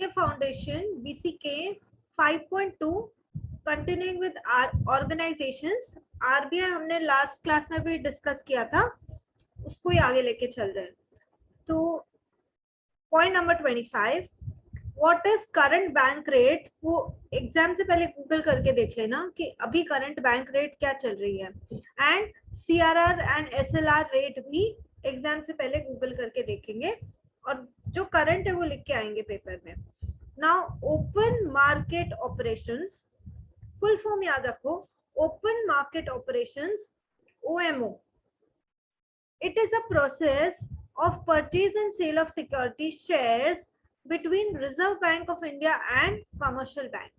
BCK Foundation, BCK 5.2, continuing with our organizations. RBI हमने last class में भी discuss किया था, उसको ही आगे लेके चल रहे हैं. तो point number 25, what is current bank rate. वो एग्जाम से पहले गूगल करके देख लेना कि अभी करंट बैंक रेट क्या चल रही है. And CRR and SLR rate भी एग्जाम से पहले गूगल करके देखेंगे और जो करंट है वो लिख के आएंगे पेपर में. Now open market operations, full form याद रखो, open market operations, OMO. It is a process of purchase and sale of security shares between Reserve Bank of India and commercial bank.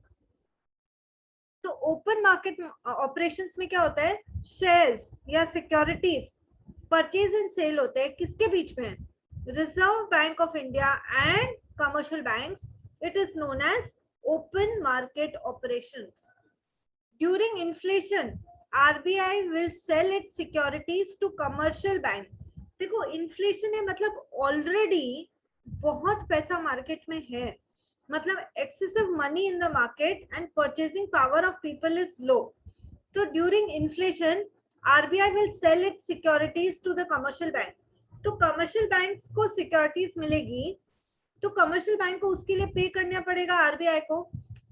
तो open market operations में क्या होता है, shares या securities purchase and cell होते हैं. किसके बीच में? Reserve Bank of India and commercial banks. It is known as open market operations. During inflation RBI will sell its securities to commercial bank. देखो इन्फ्लेशन है मतलब ऑलरेडी बहुत पैसा मार्केट में है, मतलब excessive money in the market and purchasing power of people is low. तो during inflation RBI will sell its securities to the commercial bank. तो कमर्शियल बैंक को सिक्योरिटीज मिलेगी तो कमर्शियल बैंक को उसके लिए पे करना पड़ेगा RBI को.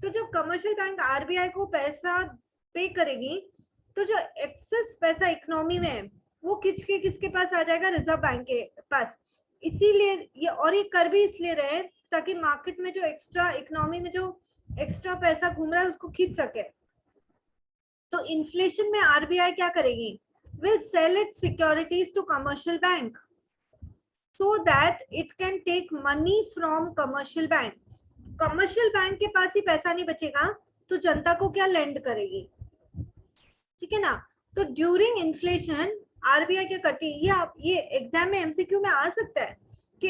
तो जब कमर्शियल बैंक RBI को पैसा पे करेगी तो जो एक्सेस पैसा इकोनॉमी में है वो खिंच के किसके पास आ जाएगा? रिजर्व बैंक के पास. इसीलिए ये कर भी इसलिए रहे ताकि मार्केट में जो एक्स्ट्रा इकोनॉमी में जो एक्स्ट्रा पैसा घूम रहा है उसको खींच सके. तो इन्फ्लेशन में RBI क्या करेगी? Will sell it securities to commercial bank so that it can take money from commercial bank. Commercial bank के पास ही पैसा नहीं बचेगा तो जनता को क्या लेंड करेगी? ठीक है ना. तो ड्यूरिंग इन्फ्लेशन RBI क्या करती है, ये एग्जाम में MCQ में आ सकता है कि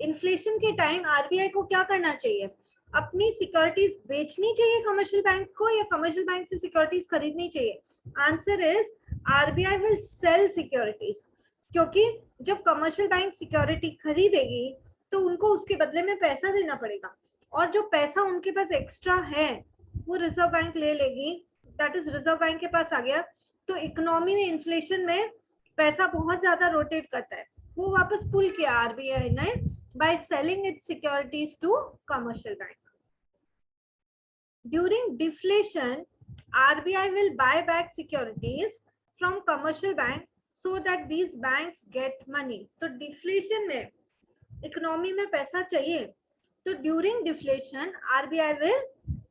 इन्फ्लेशन के टाइम RBI को क्या करना चाहिए? अपनी सिक्योरिटीज बेचनी चाहिए कमर्शियल बैंक को या कमर्शियल बैंक से सिक्योरिटीज खरीदनी चाहिए? Answer is RBI will sell securities, क्योंकि जब कमर्शियल बैंक सिक्योरिटी खरीदेगी तो उनको उसके बदले में पैसा देना पड़ेगा और जो पैसा उनके पास एक्स्ट्रा है वो रिजर्व बैंक ले लेगी. दैट इज रिजर्व बैंक के पास आ गया. तो इकोनॉमी में इन्फ्लेशन में पैसा बहुत ज्यादा रोटेट करता है, वो वापस पुल किया RBI ने by selling its securities to commercial bank. During deflation RBI will buy back securities from commercial bank so that these banks get money. तो डिफ्लेशन में इकोनॉमी में पैसा चाहिए तो during deflation RBI will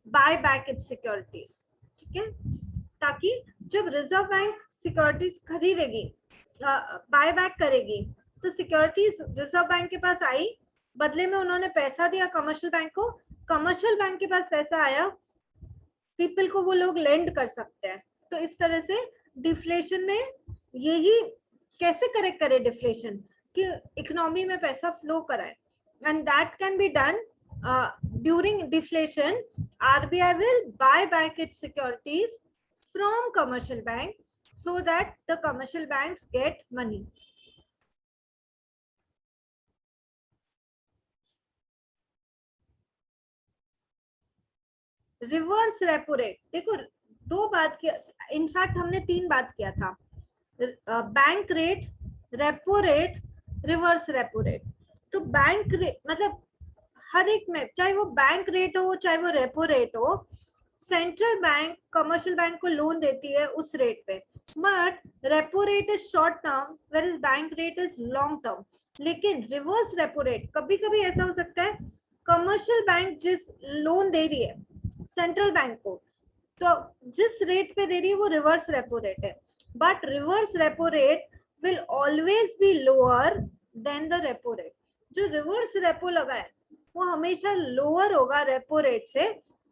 buy back its securities. ठीक है, ताकि जब रिजर्व बैंक सिक्योरिटीज खरीदेगी, बाय बैक करेगी, तो सिक्योरिटीज रिजर्व बैंक के पास आई, बदले में उन्होंने पैसा दिया कमर्शियल बैंक को, कमर्शियल बैंक के पास पैसा आया, पीपल को वो लोग लेंड कर सकते हैं. तो इस तरह से डिफ्लेशन में यही कैसे करेक्ट करे डिफ्लेशन कि इकोनॉमी में पैसा फ्लो कराए. And that can be done during deflation. RBI will buy back its securities from commercial bank so that the commercial banks get money. Reverse repo rate, देखो दो बात किया, इनफैक्ट हमने 3 बात किया था, bank rate, repo rate, reverse repo rate. तो bank rate मतलब हर एक में, चाहे वो बैंक रेट हो चाहे वो रेपो रेट हो, सेंट्रल बैंक कमर्शियल बैंक को लोन देती है उस रेट पे. But repo rate is short term where is bank rate is long term. लेकिन रिवर्स रेपो रेट कभी कभी ऐसा हो सकता है, कमर्शियल बैंक जिस लोन दे रही है सेंट्रल बैंक को, तो जिस रेट पे दे रही है वो रिवर्स रेपो रेट है. But reverse repo rate will always be lower than the repo rate. जो रिवर्स रेपो लगा है वो हमेशा लोअर होगा रेपो रेट से.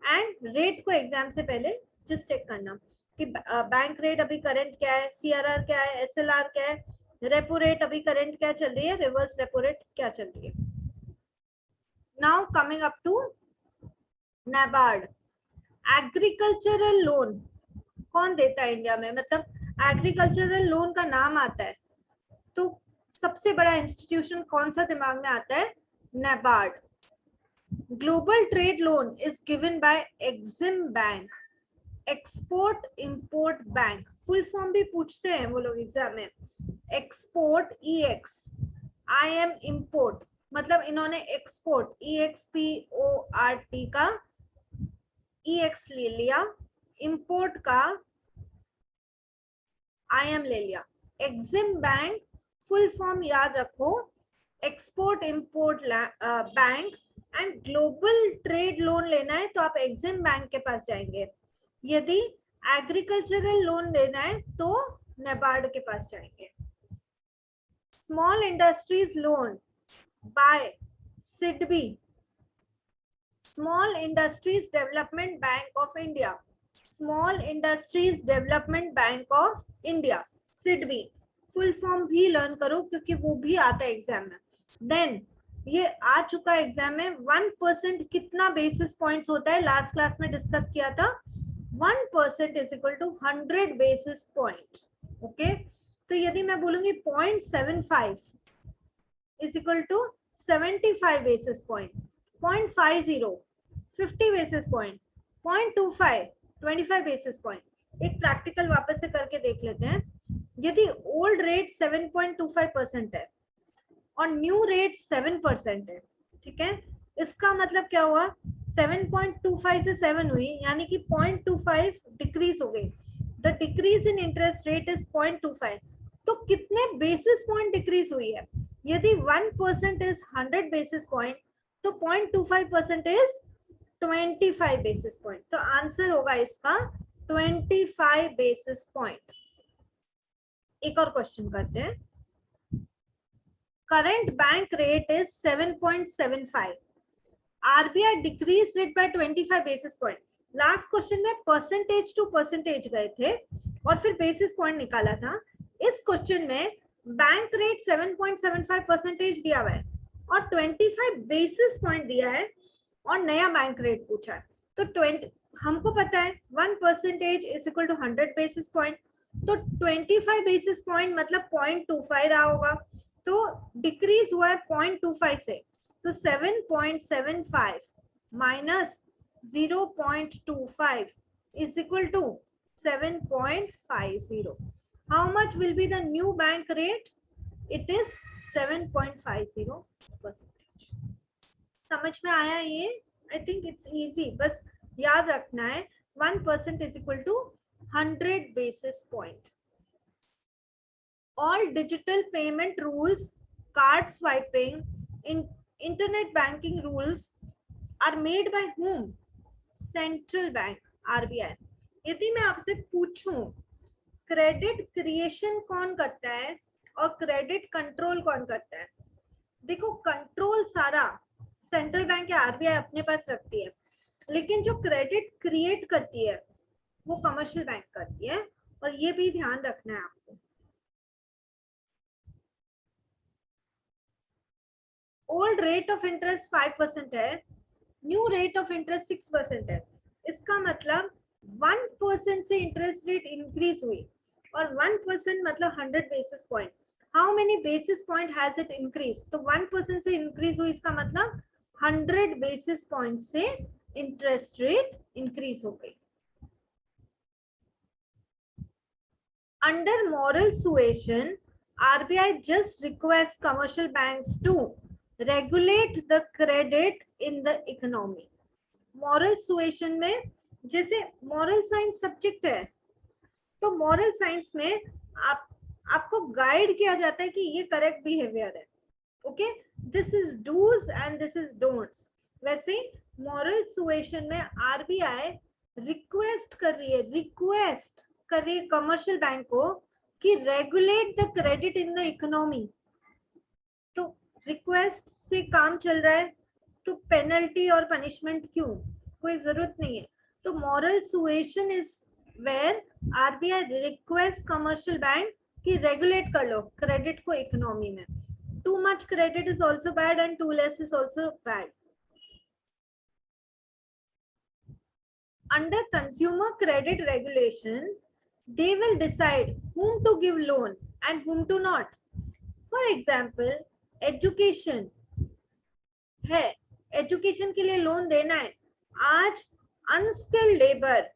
एंड रेट को एग्जाम से पहले जस्ट चेक करना कि बैंक रेट अभी करंट क्या है, CRR क्या है, SLR क्या है, रेपो रेट अभी करंट क्या चल रही है, रिवर्स रेपो रेट क्या चल रही है. Now coming up to NABARD. Agricultural loan कौन देता है इंडिया में? मतलब एग्रीकल्चरल लोन का नाम आता है तो सबसे बड़ा इंस्टीट्यूशन कौन सा दिमाग में आता है? NABARD. Global trade loan is given by Exim bank, export import bank, full form भी पूछते हैं वो लोग एग्जाम में। एक्सपोर्ट EX, IM इंपोर्ट, मतलब इन्होंने एक्सपोर्ट EXPORT का EX ले लिया, इंपोर्ट का IM ले लिया। एक्सिम बैंक फुल फॉर्म याद रखो, export import bank, and global trade loan लेना है तो आप एक्सिम बैंक के पास जाएंगे, यदि एग्रीकल्चरल लोन लेना है तो नेबार्ड के पास जाएंगे। Small industries loan by SIDBI, small industries development bank of India, small industries development bank of India, SIDBI, full form भी लर्न करो क्योंकि वो भी आता है एग्जाम में। देन ये आ चुका है एग्जाम में, 1% कितना बेसिस पॉइंट्स होता है, लास्ट क्लास में डिस्कस किया था, 1% is equal to 100 basis point. Okay, तो यदि मैं बोलूंगी 0.75 is equal to 75 basis point, 0.50 50 basis point, 0.25 25 basis point. एक प्रैक्टिकल वापस से करके देख लेते हैं। यदि ओल्ड रेट 7.25% है और न्यू रेट 7% है, ठीक है, इसका मतलब क्या हुआ, 7.25 से 7 हुई, यानी कि 0.25 डिक्रीज हो गई। The decrease in interest rate is 0.25, तो कितने बेसिस पॉइंट डिक्रीज हुई है? यदि 1% इज 100 बेसिस पॉइंट, तो 0.25% इज 25 बेसिस पॉइंट, तो आंसर होगा इसका 25 बेसिस पॉइंट। एक और क्वेश्चन करते हैं। Current bank rate is 7.75, RBI decreased it by 25 basis point। Last question में परसेंटेज टू परसेंटेज गए थे और फिर बेसिस पॉइंट निकाला था। इस क्वेश्चन में बैंक रेट 7.75% दिया हुआ है और 25 बेसिस पॉइंट दिया है और नया बैंक रेट पूछा है। तो 20, हमको पता है 1% is equal to 100 basis point, तो 25 बेसिस पॉइंट मतलब 0.25 रहा होगा, तो डिक्रीज हुआ है 0.25 से, तो 7.75 minus 0.25 is equal to 7.50. How much will be the new bank rate? It is 7.50%. समझ में आया ये? I think it's easy. बस याद रखना है 1% is equal to 100 basis point. All digital payment rules, card swiping, internet banking rules are made by whom? Central Bank, RBI. यदि मैं आपसे पूछूं क्रेडिट क्रिएशन कौन करता है और क्रेडिट कंट्रोल कौन करता है, देखो कंट्रोल सारा सेंट्रल बैंक या RBI अपने पास रखती है, लेकिन जो क्रेडिट क्रिएट करती है वो कमर्शियल बैंक करती है, और ये भी ध्यान रखना है आपको। ओल्ड रेट ऑफ इंटरेस्ट 5% है, न्यू रेट ऑफ इंटरेस्ट 6% है, इसका मतलब 1% से इंटरेस्ट रेट इंक्रीज हुई, और 1% मतलब 100 basis point. How many basis point has it increase? तो 1% से इंक्रीज हुई, इसका मतलब 100 बेसिस पॉइंट से इंटरेस्ट रेट इंक्रीज हो गई। Under moral suasion, RBI just requests commercial banks to regulate the credit in the economy। Moral suasion में, जैसे मॉरल साइंस सब्जेक्ट है, तो मॉरल साइंस में आपको गाइड किया जाता है कि ये करेक्ट बिहेवियर है, okay, this is dos and this is don'ts. वैसे मॉरल सुएशन में RBI रिक्वेस्ट कर रही है कमर्शियल बैंक को कि regulate the credit in the economy. तो रिक्वेस्ट से काम चल रहा है, तो पेनल्टी और पनिशमेंट क्यों? कोई जरूरत नहीं है। तो moral suasion is where RBI request commercial bank कि रेगुलेट कर लो क्रेडिट को इकोनॉमी में। Too much credit is also bad and too less is also bad. Under consumer credit regulation, they will decide whom to give loan and whom to not. For example, education है, education के लिए loan देना है, आज unskilled labour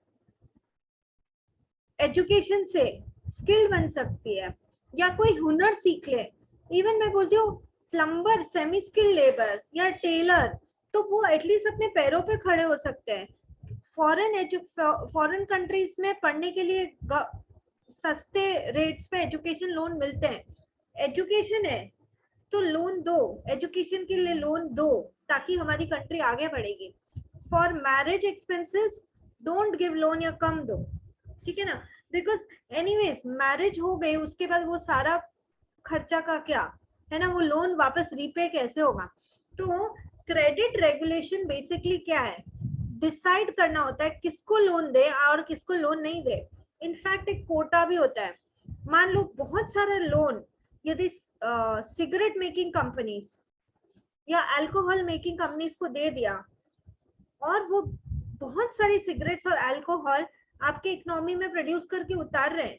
education से skilled बन सकती है, या कोई हुनर सीख ले, इवन मैं बोलती हूँ प्लम्बर, सेमी स्किल्ड लेबर या टेलर, तो वो एटलीस्ट अपने पैरों पे खड़े हो सकते हैं। फॉरेन कंट्रीज में पढ़ने के लिए सस्ते रेट्स पे एजुकेशन लोन मिलते हैं। एजुकेशन है तो लोन दो, एजुकेशन के लिए लोन दो, ताकि हमारी कंट्री आगे बढ़ेगी। For marriage expenses don't give loan, या कम दो, ठीक है ना, बिकॉज एनीवेज मैरिज हो गई, उसके बाद वो सारा खर्चा का क्या है ना, वो लोन वापस रीपे कैसे होगा। तो क्रेडिट रेगुलेशन बेसिकली क्या है, डिसाइड करना होता है किसको लोन दे और किसको लोन नहीं दे। इनफैक्ट एक कोटा भी होता है। मान लो बहुत सारा लोन यदि सिगरेट मेकिंग कंपनीज या अल्कोहल मेकिंग कंपनीज को दे दिया, और वो बहुत सारी सिगरेट्स और अल्कोहल आपके इकोनॉमी में प्रोड्यूस करके उतार रहे हैं,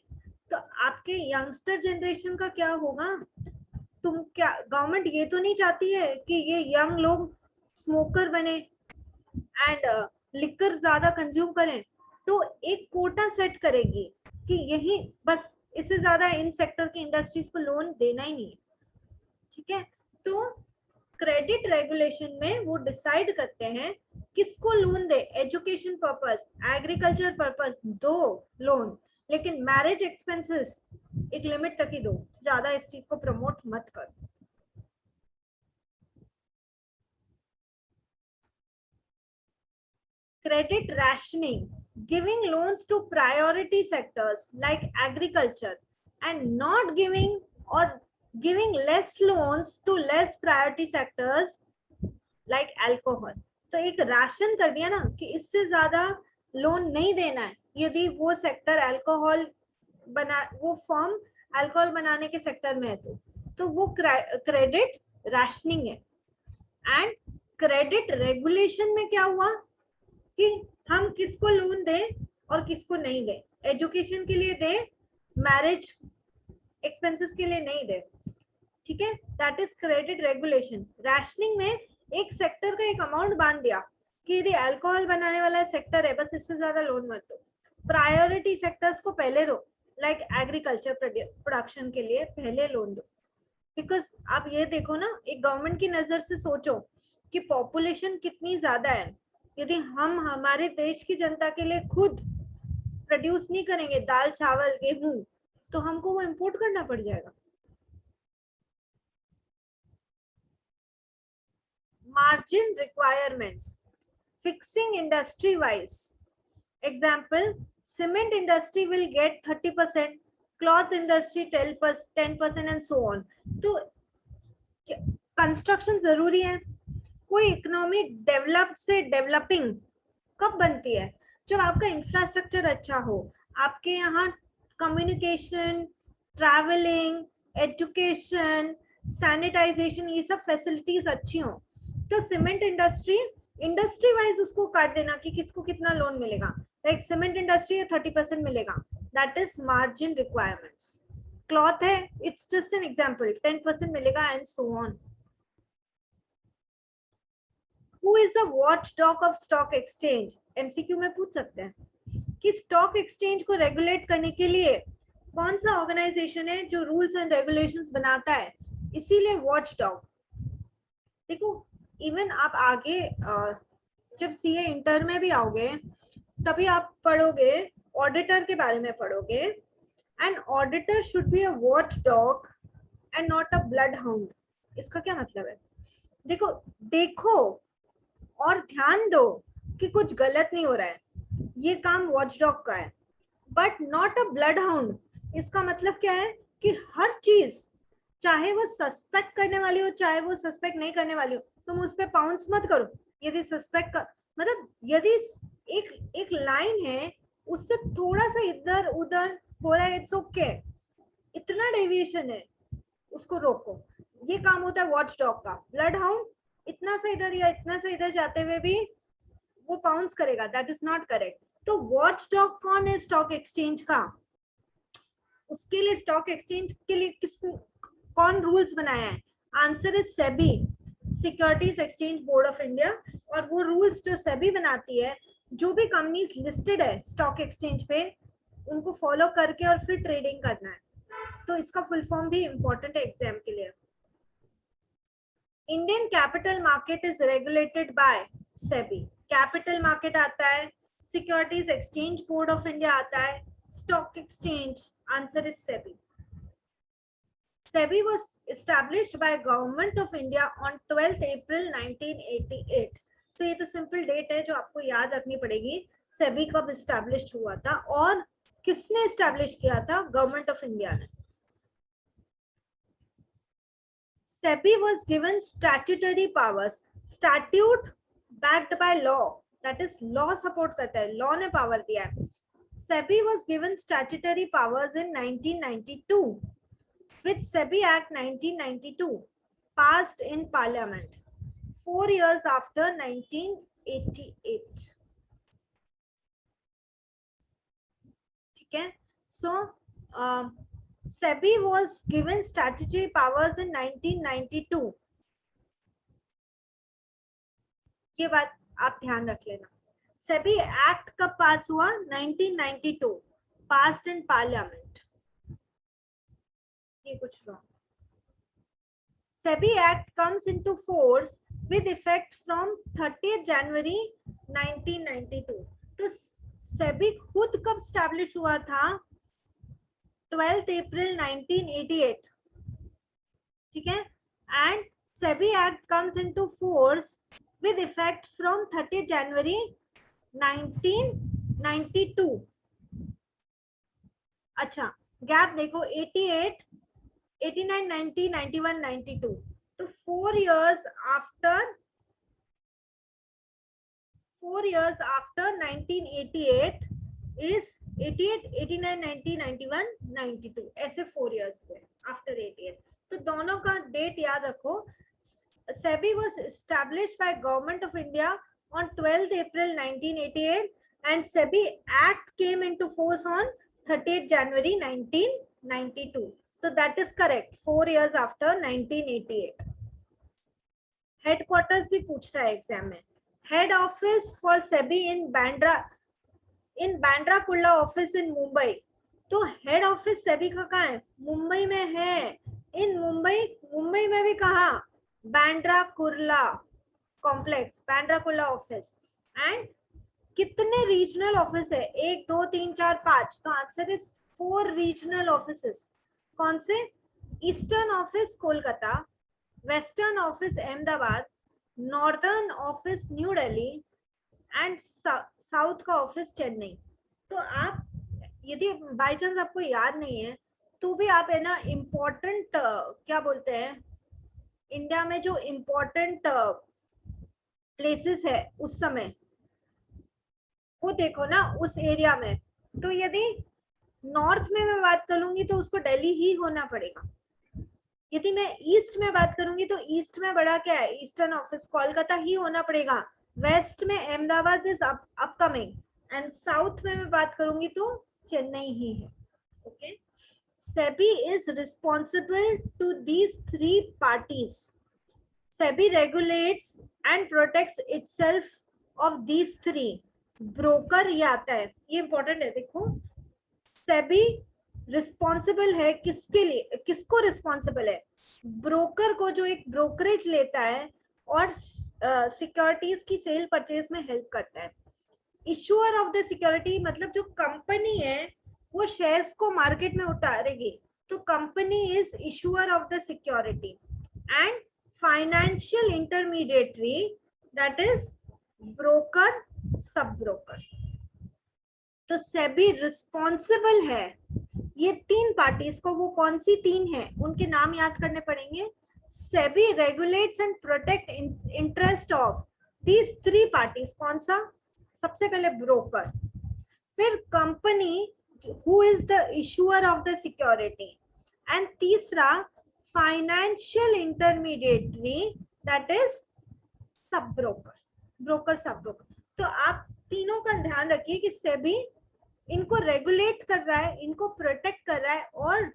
तो आपके यंगस्टर जनरेशन का क्या होगा। तुम क्या, गवर्नमेंट ये तो नहीं चाहती है कि ये यंग लोग स्मोकर बने एंड लिकर ज्यादा कंज्यूम करें, तो एक कोटा सेट करेगी कि यही बस, इससे ज्यादा इन सेक्टर की इंडस्ट्रीज को लोन देना ही नहीं है, ठीक है। तो क्रेडिट रेगुलेशन में वो डिसाइड करते हैं किसको लोन दे, एजुकेशन पर्पस, एग्रीकल्चर पर्पस दो लोन, लेकिन मैरिज एक्सपेंसेस एक लिमिट तक ही दो, ज्यादा इस चीज को प्रमोट मत करो। Credit rationing, giving loans to priority sectors like agriculture and not giving or giving less loans to less priority sectors like alcohol. तो एक राशन कर दिया ना कि इससे ज्यादा लोन नहीं देना है यदि वो सेक्टर अल्कोहल बना, वो फर्म अल्कोहल बनाने के सेक्टर में है, तो वो क्रेडिट राशनिंग है। एंड क्रेडिट रेगुलेशन में क्या हुआ कि हम किसको लोन दें और किसको नहीं दें, एजुकेशन के लिए दे, मैरिज एक्सपेंसेस के लिए नहीं दे, ठीक है। That is credit regulation. Rationing में एक सेक्टर का एक अमाउंट बांध दिया कि यदि अल्कोहल बनाने वाला सेक्टर है, बस इससे ज्यादा लोन मत दो, प्रायोरिटी सेक्टर्स को पहले दो, लाइक एग्रीकल्चर प्रोडक्शन के लिए पहले लोन दो। बिकॉज आप ये देखो ना, एक गवर्नमेंट की नजर से सोचो कि पॉपुलेशन कितनी ज्यादा है, यदि हम हमारे देश की जनता के लिए खुद प्रोड्यूस नहीं करेंगे दाल चावल गेहूं, तो हमको वो इंपोर्ट करना पड़ जाएगा। Margin requirements, fixing industry wise, example cement industry will get 30%, cloth industry 10% and so on. तो कंस्ट्रक्शन जरूरी है। कोई इकोनॉमी डेवलप्ड से डेवलपिंग कब बनती है, जब आपका इंफ्रास्ट्रक्चर अच्छा हो, आपके यहाँ कम्युनिकेशन, ट्रैवलिंग, एजुकेशन, सैनिटाइजेशन, ये सब फैसिलिटीज अच्छी हो। तो सीमेंट इंडस्ट्री वाइज उसको काट देना कि किसको कितना लोन मिलेगा, लाइक सीमेंट इंडस्ट्री है 30% मिलेगा, that is margin requirements. Cloth है, इट्स जस्ट एन एग्जाम्पल, 10% मिलेगा and so on. Who is the watchdog of stock exchange? MCQ में पूछ सकते हैं कि स्टॉक एक्सचेंज को रेगुलेट करने के लिए कौन सा ऑर्गेनाइजेशन है जो रूल्स एंड रेगुलेशंस बनाता है, इसीलिए वॉचडॉग। देखो इवन आप आगे जब सीए इंटर में भी आओगे तभी आप पढ़ोगे, ऑडिटर के बारे में पढ़ोगे, and auditor should be a watchdog and not a blood hound. इसका क्या मतलब है, देखो और ध्यान दो कि कुछ गलत नहीं हो रहा है, ये काम वॉचडॉग का है, but not a blood hound. इसका मतलब क्या है कि हर चीज, चाहे वो सस्पेक्ट करने वाली हो चाहे वो सस्पेक्ट नहीं करने वाली हो, तुम उस पर पाउंस मत करो। यदि सस्पेक्ट का मतलब यदि एक लाइन है उससे थोड़ा सा इधर उधर हो रहा है, इट्स ओके, इतना डेविएशन है उसको रोको। ये काम होता है वॉचडॉग का। ब्लड हाउंड इतना सा इधर या इतना सा इधर जाते हुए भी वो पाउंस करेगा, दैट इज नॉट करेक्ट। तो वॉचडॉग कौन है स्टॉक एक्सचेंज का, उसके लिए स्टॉक एक्सचेंज के लिए कौन रूल्स बनाया है, answer is SEBI. Securities exchange board of India, और वो रूल्स जो सेबी बनाती है, जो भी कंपनीज लिस्टेड है स्टॉक एक्सचेंज पे उनको फॉलो करके और फिर ट्रेडिंग करना है। तो इसका फुल फॉर्म भी इम्पोर्टेंट है एग्जाम के लिए। Indian capital market is regulated by SEBI. Capital market आता है, securities exchange board of India आता है, stock exchange, answer is SEBI. SEBI was established by Government of India on 12th April 1988। तो ये तो सिंपल डेट है जो आपको याद रखनी पड़ेगी, सेबी कब एस्टैब्लिश हुआ था और किसने एस्टैब्लिश किया था, गवर्नमेंट ऑफ इंडिया ने। SEBI was given statutory powers, statute backed by law, that is law support करता है, law ने power दिया है। SEBI was given statutory powers in 1992 with SEBI Act 1992 passed in Parliament 4 years after 1988। ठीक है, so SEBI was given statutory powers in 1992। ये बात आप ध्यान रख लेना। SEBI Act कब पास हुआ, 1992, passed in Parliament। ये कुछ wrong. SEBI Act comes into force with effect from 30th January 1992। तो SEBI खुद कब स्टैब्लिश हुआ था, 12th April 1988। ठीक है, and SEBI Act comes into force with effect from 30th January 1992। अच्छा, गैप देखो, 88, 89, 90, 91, 92, तो 4 years after 1988 is 88, 89, 90, 91, 92, ऐसे 4 years हुए after 88। तो दोनों का डेट याद रखो। SEBI was established by Government of India on 12th April 1988 and SEBI Act came into force on 30th January 1992। So that is correct, 4 years after 1988। Headquarters भी पूछता है एग्जाम में। Head office for SEBI in Bandra Kurla office in Mumbai. तो head office SEBI का कहाँ है, मुंबई में है। इन मुंबई में भी कहा, Bandra Kurla complex, Bandra Kurla office. And कितने रीजनल ऑफिस है, 1 2 3 4 5, तो आंसर इज 4 रीजनल ऑफिसेस। कौन से, eastern office Kolkata, western office Ahmedabad, northern office new Delhi and south का ऑफिस चेन्नई। तो आप यदि बाय चांस आपको याद नहीं है तो भी आप है ना इम्पोर्टेंट क्या बोलते हैं, इंडिया में जो इम्पोर्टेंट प्लेसेस है उस समय वो देखो ना उस एरिया में। तो यदि नॉर्थ में मैं बात करूंगी तो उसको दिल्ली ही होना पड़ेगा। यदि मैं ईस्ट में बात करूंगी तो ईस्ट में बड़ा क्या है, ईस्टर्न ऑफिस कोलकाता ही होना पड़ेगा। वेस्ट में Ahmedabad is upcoming and south में मैं बात करूंगी तो चेन्नई ही है। Okay, SEBI is responsible to these 3 parties। SEBI regulates and protects itself of these 3। Broker ये आता है, ये इंपॉर्टेंट है। देखो SEBI रिस्पॉन्सिबल है किसके लिए, किसको रिस्पॉन्सिबल है, ब्रोकर को जो एक ब्रोकरेज लेता है और सिक्योरिटीज की सेल परचेज में हेल्प करता है। इशूअर ऑफ द सिक्योरिटी मतलब जो कंपनी है वो शेयर्स को मार्केट में उतारेगी, तो company is issuer of the security. And financial intermediary that is broker, sub broker. तो सेबी रिस्पॉन्सिबल है ये 3 पार्टीज को, वो कौन सी 3 है उनके नाम याद करने पड़ेंगे। SEBI regulates and protect interest of these 3 parties. कौन सा, सबसे पहले ब्रोकर, फिर company who is the issuer of the security, and तीसरा financial intermediary that is sub broker, broker sub broker। तो आप तीनों का ध्यान रखिए कि सेबी इनको रेगुलेट कर रहा है, इनको प्रोटेक्ट कर रहा है और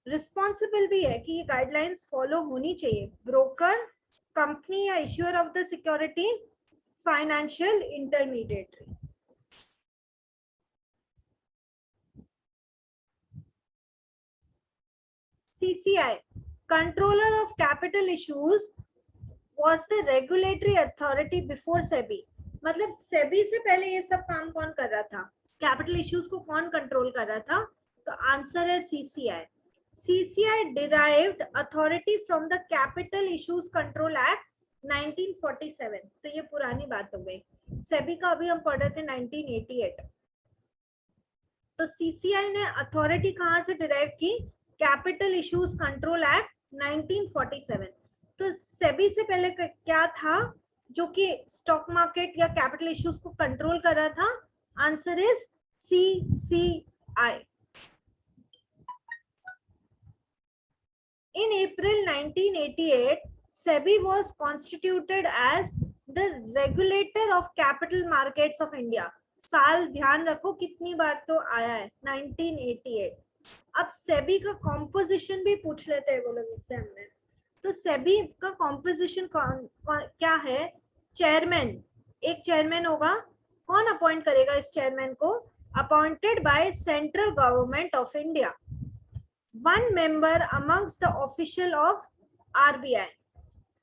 रिस्पॉन्सिबल भी है कि ये गाइडलाइंस फॉलो होनी चाहिए। ब्रोकर, कंपनी या issuer of the security, financial intermediary. CCI, controller of capital issues, was the regulatory authority before SEBI. मतलब SEBI से पहले ये सब काम कौन कर रहा था, कैपिटल इश्यूज को कौन कंट्रोल कर रहा था? तो आंसर है CCI. CCI derived authority from the Capital Issues Control Act 1947. तो ये पुरानी बात हो गई. SEBI का अभी हम पढ़ रहे थे 1988. तो CCI ने अथॉरिटी कहाँ से डिराइव की? Capital issues control act 1947. तो सेबी से पहले क्या था जो कि स्टॉक मार्केट या कैपिटल इश्यूज को कंट्रोल कर रहा था? Answer is CCI. In April 1988, SEBI was constituted as the regulator of capital markets of India. साल ध्यान रखो कितनी बार तो आया है, 1988. अब सेबी का कॉम्पोजिशन भी पूछ लेते हैं वो लोग एग्जाम में. तो सेबी का कॉम्पोजिशन क्या है? चेयरमैन, एक चेयरमैन होगा. कौन अपॉइंट करेगा इस चेयरमैन को? Appointed by central government of India. One member amongst the official of RBI,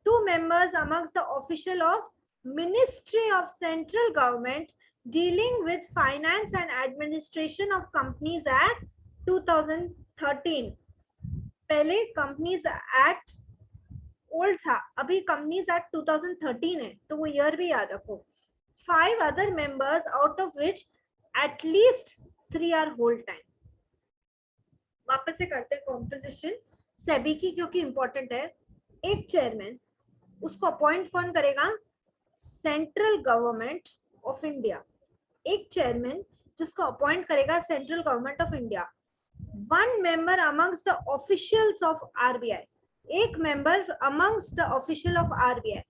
2 members amongst the official of Ministry of Central Government dealing with Finance and Administration of Companies Act 2013. पहले Companies Act old था, अभी Companies Act 2013 है, तो वो year भी याद रखो. 5 other members out of which at least 3 are whole time. वापस से करते हैं कॉम्पोजिशन सेबी की क्योंकि इंपॉर्टेंट है. एक चेयरमैन, उसको अपॉइंट कौन करेगा? Central government of India. एक चेयरमैन जिसको अपॉइंट करेगा central government of India. 1 member amongst the officials of RBI, एक member amongst the official of RBI.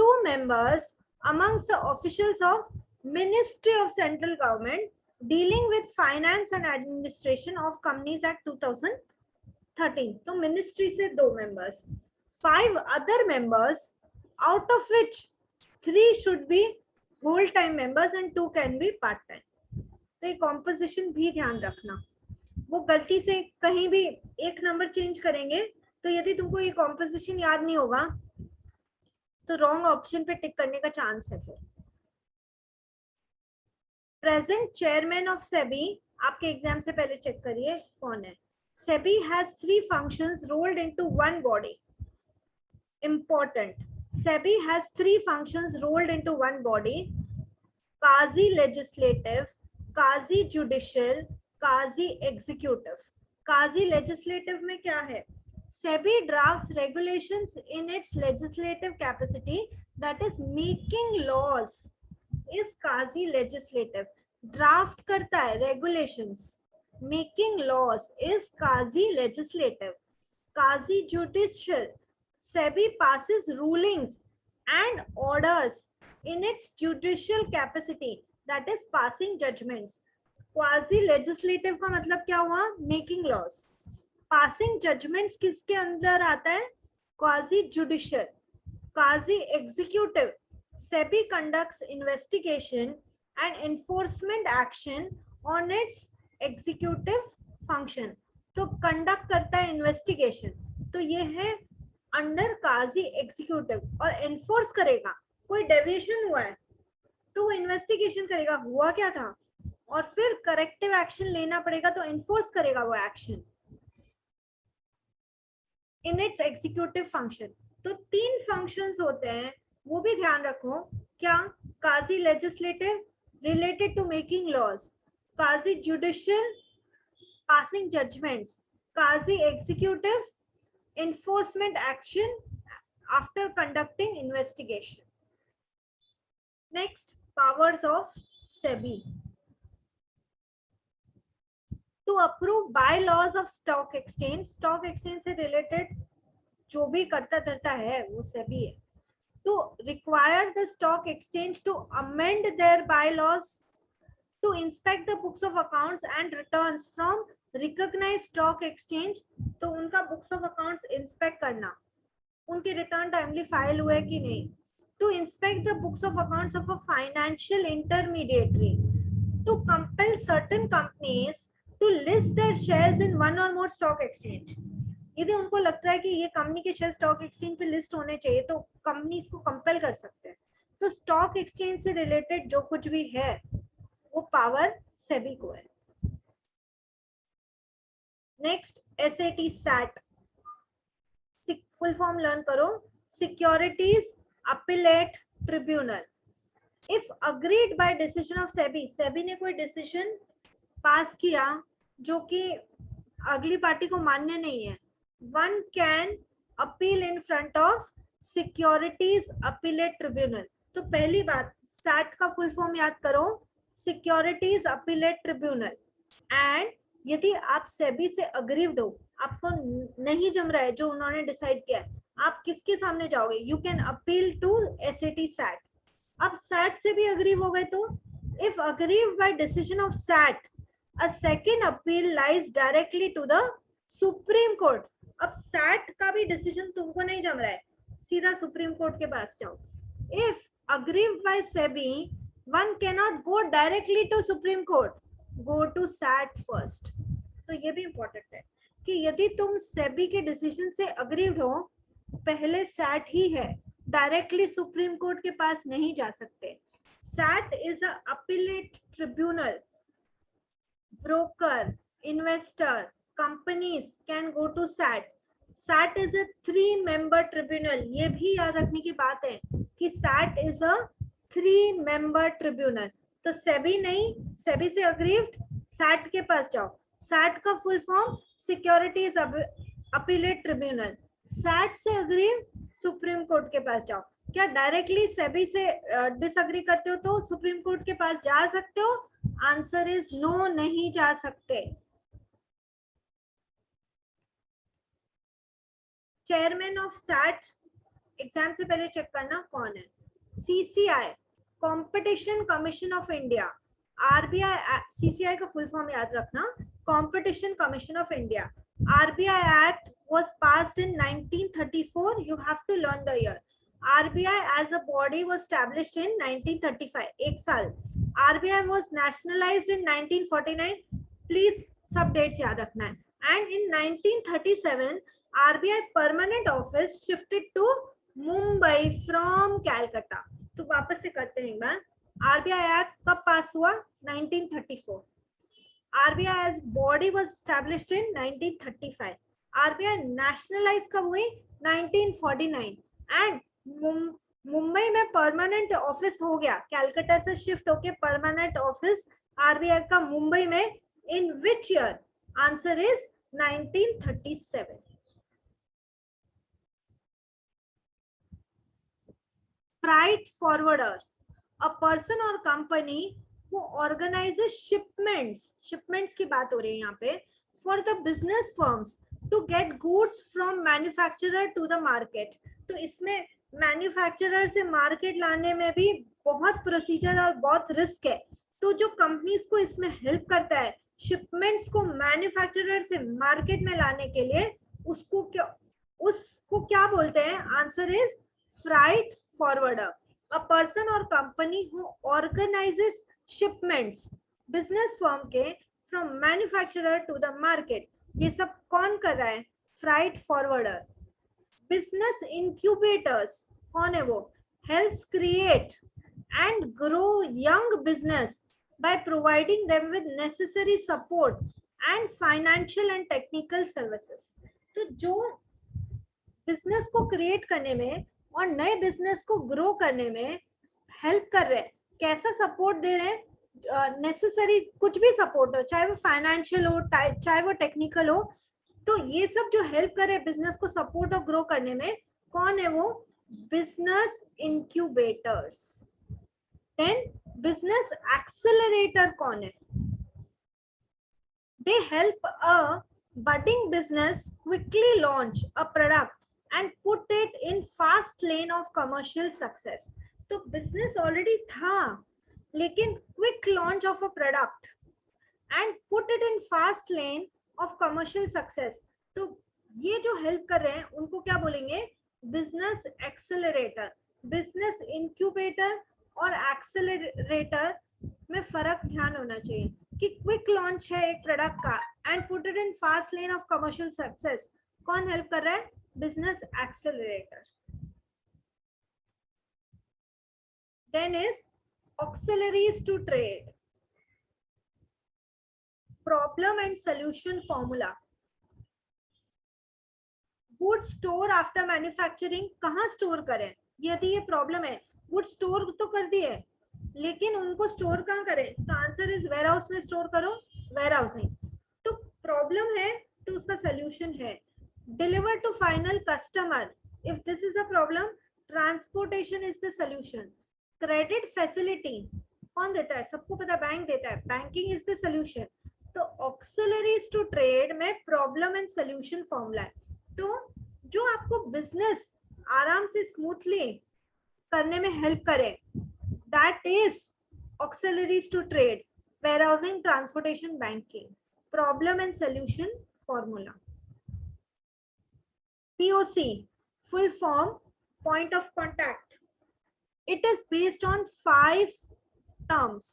2 members amongst the officials of Ministry of Central Government dealing with Finance and Administration of Companies Act 2013. तो ministry से 2 members. 5 other members out of which 3 should be whole time members and 2 can be part time. तो ये composition भी ध्यान रखना. वो गलती से कहीं भी एक नंबर चेंज करेंगे तो यदि तुमको ये कॉम्पोजिशन याद नहीं होगा तो रॉन्ग ऑप्शन पे टिक करने का चांस है. फिर प्रेजेंट चेयरमैन ऑफ सेबी आपके एग्जाम से पहले चेक करिए कौन है. SEBI has 3 functions rolled into one body. Important. SEBI has 3 functions rolled into one body. Quasi legislative, quasi judicial, quasi executive. Quasi legislative में क्या है? SEBI drafts regulations in its legislative capacity, that is making laws is quasi legislative. Draft करता है regulations, making laws is quasi legislative. Quasi judicial, SEBI passes rulings and orders in its judicial capacity, that is passing judgments. Quasi legislative का मतलब क्या हुआ? making laws. passing judgments किसके अंदर आता है? quasi judicial. quasi executive, SEBI conducts investigation and enforcement action on its executive function. तो conduct करता है investigation, तो ये है अंडर quasi executive. और enforce करेगा, कोई deviation हुआ है तो वो investigation करेगा हुआ क्या था, और फिर corrective action लेना पड़ेगा तो enforce करेगा वो action in its executive function. तो 3 functions होते हैं, वो भी ध्यान रखो. क्या? quasi legislative related to making laws, quasi judicial passing judgments, quasi executive enforcement action after conducting investigation. Next, powers of SEBI. To approve bylaws of stock exchange. Stock exchange से related जो भी करता धरता है वो SEBI है. To require the stock exchange to amend their bylaws, to inspect the books of accounts and returns from recognized stock exchange. तो उनका books of accounts inspect करना. उनके रिटर्न टाइमली फाइल हुए कि नहीं, to inspect the books of accounts of a financial intermediary, to compel certain companies to list their shares in one or more stock exchange. यदि उनको लगता है कि ये कंपनी के शेयर स्टॉक एक्सचेंज पे लिस्ट होने चाहिए तो कंपनी इसको कंपेल कर सकते हैं। तो स्टॉक एक्सचेंज से रिलेटेड जो कुछ भी है वो पावर सेबी को है। Next SAT SAT, full form learn करो, securities appellate tribunal. If agreed by decision of SEBI, SEBI ने कोई डिसीजन पास किया जो कि अगली पार्टी को मान्य नहीं है, one can appeal in front of securities appellate tribunal. तो पहली बात, सैट का फुल फॉर्म याद करो, सिक्योरिटीज अपीलेट ट्रिब्यूनल। एंड यदि आप सेबी से अग्रीव्ड हो, आपको नहीं जम रहा है जो उन्होंने डिसाइड किया है, आप किसके सामने जाओगे, you can appeal to SAT SAT. अब सैट से भी अग्रीव हो गए तो if aggrieved by decision of SAT, a second appeal lies directly to the Supreme Court. अब सैट का भी डिसीजन तुमको नहीं जम रहा है, सीधा सुप्रीम कोर्ट के पास जाओ। If aggrieved by SEBI, one cannot go directly to Supreme Court, go to SAT first. तो ये भी इंपॉर्टेंट है कि यदि तुम सेबी के डिसीजन से अग्रीव्ड हो, पहले सैट ही है, डायरेक्टली सुप्रीम कोर्ट के पास नहीं जा सकते। SAT is a appellate tribunal. Broker, investor, companies can go to SAT. SAT is a 3-member tribunal. ये भी याद रखने की बात है कि SAT is a 3-member tribunal. तो सेबी नहीं, सेबी से अग्रीव्ड, SAT के पास जाओ। SAT का full form securities appellate tribunal. SAT से अग्रीव, सुप्रीम कोर्ट के पास जाओ। क्या डायरेक्टली सेबी से डिसएग्री करते हो तो सुप्रीम कोर्ट के पास जा सकते हो? आंसर इज नो, नहीं जा सकते। चेयरमैन ऑफ सैट एग्जाम से पहले चेक करना कौन है। CCI, competition commission of India. RBI, CCI का फुल फॉर्म याद रखना, competition commission of India. RBI act was passed in 1934. You have to learn the year. RBI as a body was established in 1935. एक साल। RBI was nationalized in 1949. Please सब dates याद रखना है। And in 1937, RBI permanent office shifted to Mumbai from Calcutta. तो वापस से करते हैं एक बार। RBI Act कब पास हुआ? 1934. RBI as body was established in 1935. RBI nationalized कब हुई? 1949. And मुंबई में परमानेंट ऑफिस हो गया, कैलकाटा से शिफ्ट होके परमानेंट ऑफिस आरबीआई का मुंबई में। In which year? Answer is 1937। Freight forwarder, a person or company who organises shipments की बात हो रही है यहाँ पे, for the business firms to get goods from manufacturer to the market. तो इसमें मैन्युफैक्चरर से मार्केट लाने में भी बहुत प्रोसीजर और बहुत रिस्क है। तो जो कंपनीज को इसमें हेल्प करता है शिपमेंट्स को मैन्युफैक्चरर से मार्केट में लाने के लिए, उसको क्या बोलते हैं? Answer is freight forwarder. A person or company who organises shipments business firm के from manufacturer to the market, ये सब कौन कर रहा है? Freight forwarder. बिजनेस इंक्यूबेटर्स कौन है? वो helps create and grow young business by providing them with necessary support and financial and technical services. तो जो बिजनेस को क्रिएट करने में और नए बिजनेस को ग्रो करने में हेल्प कर रहे हैं, कैसा सपोर्ट दे रहे हैं? नेसेसरी कुछ भी सपोर्ट हो, चाहे वो फाइनेंशियल हो, चाहे वो टेक्निकल हो, तो ये सब जो हेल्प करे बिजनेस को सपोर्ट और ग्रो करने में, कौन है वो? Business incubators. Then business accelerator कौन है? They help a budding business quickly launch a product and put it in fast lane of commercial success. तो business already था, लेकिन quick launch of a product and put it in fast lane of commercial success, तो ये जो help कर रहे हैं उनको क्या बोलेंगे? बिजनेस एक्सेलरेटर, बिजनेस इंक्यूबेटर और एक्सेलरेटर में फर्क ध्यान होना चाहिए कि क्विक लॉन्च है एक प्रोडक्ट का and put it in fast lane of commercial success, कौन हेल्प कर रहा है? Business accelerator. Then is auxiliaries to trade, problem and solution formula. Good store after manufacturing, कहाँ स्टोर करें? यदि ये प्रॉब्लम है, गुड स्टोर तो कर दिए लेकिन उनको स्टोर कहाँ करें? तो आंसर इज वेयर हाउस में स्टोर करो, वेयर हाउसिंग. तो प्रॉब्लम है तो उसका सोल्यूशन है deliver to final customer. If this is a problem, transportation is the solution. Credit facility कौन देता है? सबको पता है, बैंक देता है. Banking is the solution. तो ऑक्सिलरीज टू ट्रेड में प्रॉब्लम एंड सोल्यूशन फॉर्मूला है. तो जो आपको बिजनेस आराम से स्मूथली करने में हेल्प करे, that is auxiliaries to trade, warehousing, transportation, banking, problem and solution formula. POC, full form, point of contact. It is based on 5 terms.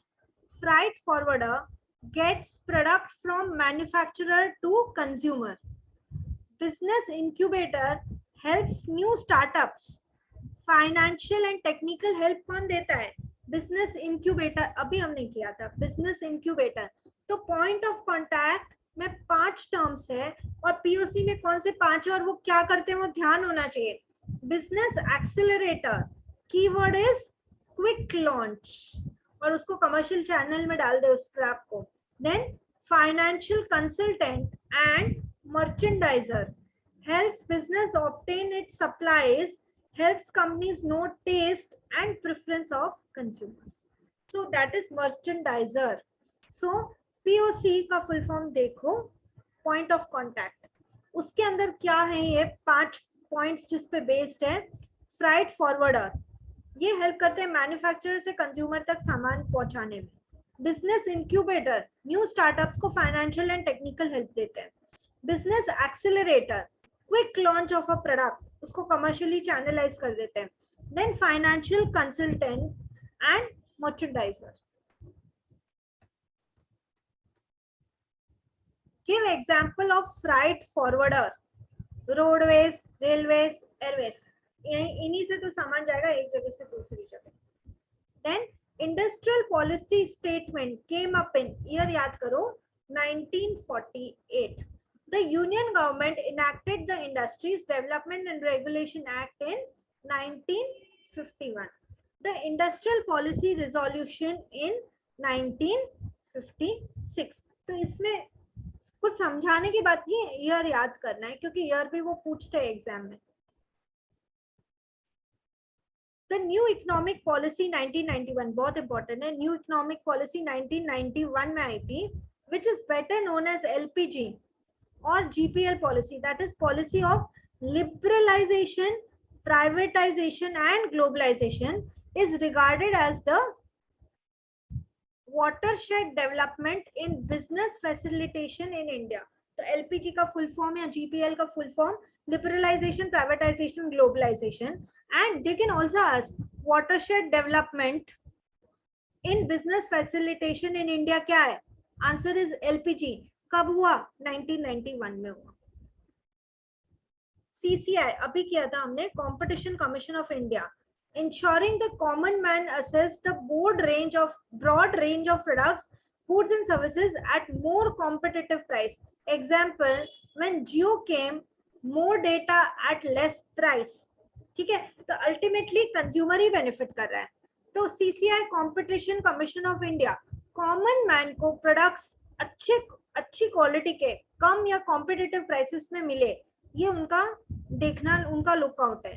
Freight forwarder gets product from manufacturer to consumer. Business incubator helps new startups. Financial and technical help कौन देता है? Business incubator. अभी हमने किया था business incubator. तो point of contact में 5 terms है और पीओसी में कौन से 5 है और वो क्या करते हैं वो ध्यान होना चाहिए. Business accelerator, keyword is quick launch और उसको कमर्शियल चैनल में डाल दे उस प्रोडक्ट को. Then financial consultant and merchandiser helps business obtain its supplies, helps companies know taste and preference of consumers. So that is merchandiser. So POC का full form देखो, point of contact. उसके अंदर क्या है? ये 5 points जिस पे based है. Freight forwarder, ये help करते हैं मैन्युफैक्चरर से कंज्यूमर तक सामान पहुंचाने में. बिजनेस इंक्यूबेटर न्यू स्टार्टअप्स को फाइनेंशियल एंड टेक्निकल हेल्प देते हैं. Business accelerator quick launch of a product, उसको कमर्शियली चैनलाइज कर देते हैं. Then financial consultant and merchandiser. Give example of freight forwarder. Roadways, railways, airways, इन्हीं से तो सामान जाएगा एक जगह से दूसरी जगह. Then industrial policy statement came up in year, याद करो, 1948. The Union government enacted the Industries Development and Regulation Act in 1951. The Industrial Policy Resolution in 1956. तो इसमें कुछ समझाने की बात नहीं है, ईयर याद करना है क्योंकि ईयर भी वो पूछते हैं एग्जाम में. The New Economic Policy 1991 बहुत इंपॉर्टेंट है. न्यू इकोनॉमिक पॉलिसी 1991 में आई थी, which is better known as LPG or GPL policy, that is policy of liberalization, privatization and globalization, is regarded as the watershed development in business facilitation in India. तो LPG का full form या GPL का full form liberalization, privatization, globalization. And they can also ask watershed development in business facilitation in India क्या है? Answer is LPG. कब हुआ? 1991 में हुआ. CCI अभी किया था हमने, Competition Commission of India, ensuring the common man assess the broad range of products, goods and services at more competitive price. Example, when Jio came, more data at less price. ठीक है, तो ultimately consumer ही benefit कर रहा है. तो CCI competition commission of India common man को products अच्छी quality के कम या कॉम्पिटिटिव प्राइसेस में मिले, ये उनका देखना, उनका लुकआउट है.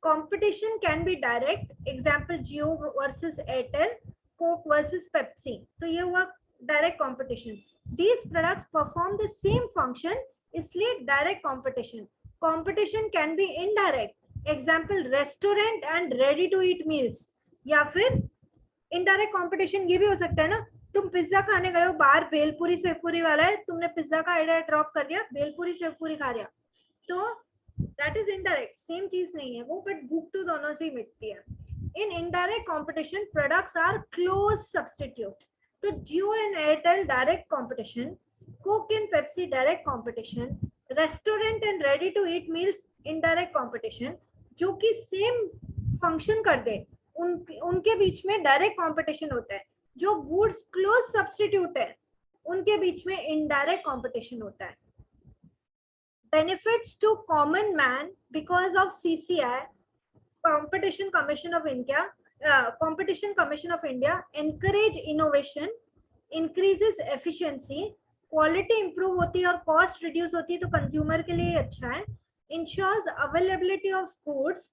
Competition can be direct, example Jio versus Airtel, Coke versus Pepsi, तो ये हुआ direct competition. These products perform the same function, इसलिए direct competition. Competition can be indirect, example restaurant and ready to eat meals. या फिर indirect competition ये भी हो सकता है ना, तुम पिज्जा खाने गए हो बाहर, भेलपुरी सेवपुरी वाला है, तुमने पिज्जा का आइडिया ड्रॉप कर दिया, भेलपुरी सेवपुरी खा लिया, तो दैट इज इनडायरेक्ट, सेम चीज नहीं है वो, बट भूख तो दोनों से ही मिटती है. In indirect competition products are close substitute. तो Jio and Airtel direct competition, Coke and Pepsi direct competition, restaurant and ready to eat meals indirect competition, जो कि सेम फंक्शन कर दे उनके बीच में डायरेक्ट कंपटीशन होता है. जो गुड्स क्लोज सब्स्टिट्यूट है उनके बीच में इनडायरेक्ट कंपटीशन होता है. Benefits to common man because of CCI, Competition Commission of India, Competition Commission of India encourage innovation, increases efficiency, quality improve होती है और cost reduce होती है, तो consumer के लिए अच्छा है. Ensures availability of goods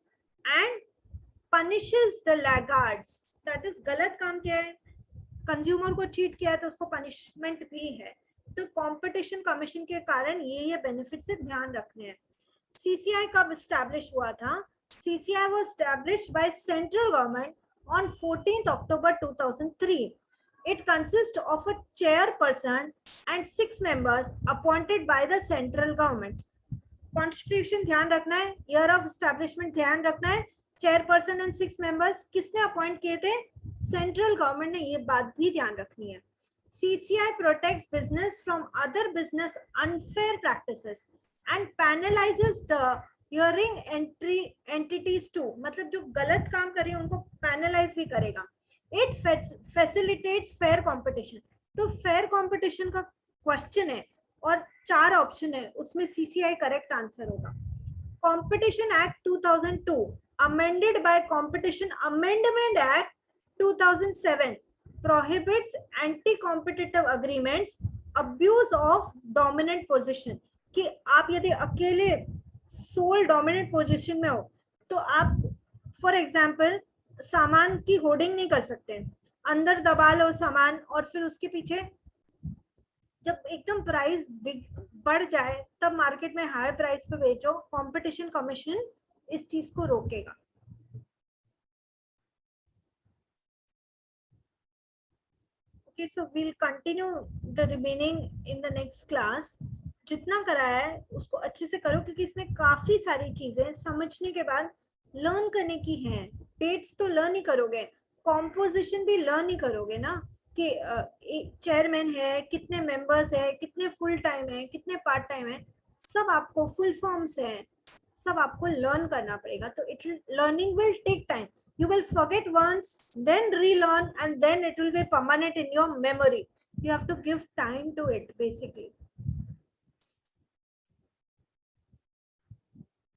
and punishes the laggards. That is गलत काम किया है, कंज्यूमर को चीट किया है तो उसको पनिशमेंट भी है. तो कंपटीशन कमीशन के कारण ये बेनिफिट से ध्यान रखने हैं. CCI कब स्टैब्लिश हुआ था? CCI was established by central government on 14th October 2003. It consists of a chairperson and 6 members appointed by the central government. Constitution ध्यान रखना है, year of establishment ध्यान रखना है, chairperson and 6 members किसने अपॉइंट किए थे? सेंट्रल गवर्नमेंट ने. ये बात भी ध्यान रखनी है. CCI protects business from other business unfair practices and penalizes the hearing entities too. मतलब जो गलत काम कर रहे हैं उनको penalize भी करेगा. It facilitates fair competition. तो fair competition का क्वेश्चन है और 4 ऑप्शन है, उसमें CCI करेक्ट आंसर होगा. Competition Act 2002 amended by Competition Amendment Act 2007 prohibits anti-competitive agreements, abuse of dominant position. कि आप यदि अकेले सोल डोमिनेंट पोजीशन में हो तो आप फॉर एग्जांपल सामान की होर्डिंग नहीं कर सकते, अंदर दबा लो सामान और फिर उसके पीछे जब एकदम प्राइस बढ़ जाए तब मार्केट में हाई प्राइस पे बेचो. कंपटीशन कमीशन इस चीज को रोकेगा. Okay, so we'll continue the remaining in the next class. जितना कराया है उसको अच्छे से करो क्योंकि इसमें काफी सारी चीजें समझने के बाद लर्न करने की हैं. डेट्स तो लर्न ही करोगे, कॉम्पोजिशन भी लर्न ही करोगे ना, कि चेयरमैन है, कितने मेंबर्स है, कितने फुल टाइम है, कितने पार्ट टाइम है, सब आपको फुल फॉर्म्स है, सब आपको लर्न करना पड़ेगा. तो it learning will take time. You will forget once, then relearn, and then it will be permanent in your memory. You have to give time to it, basically.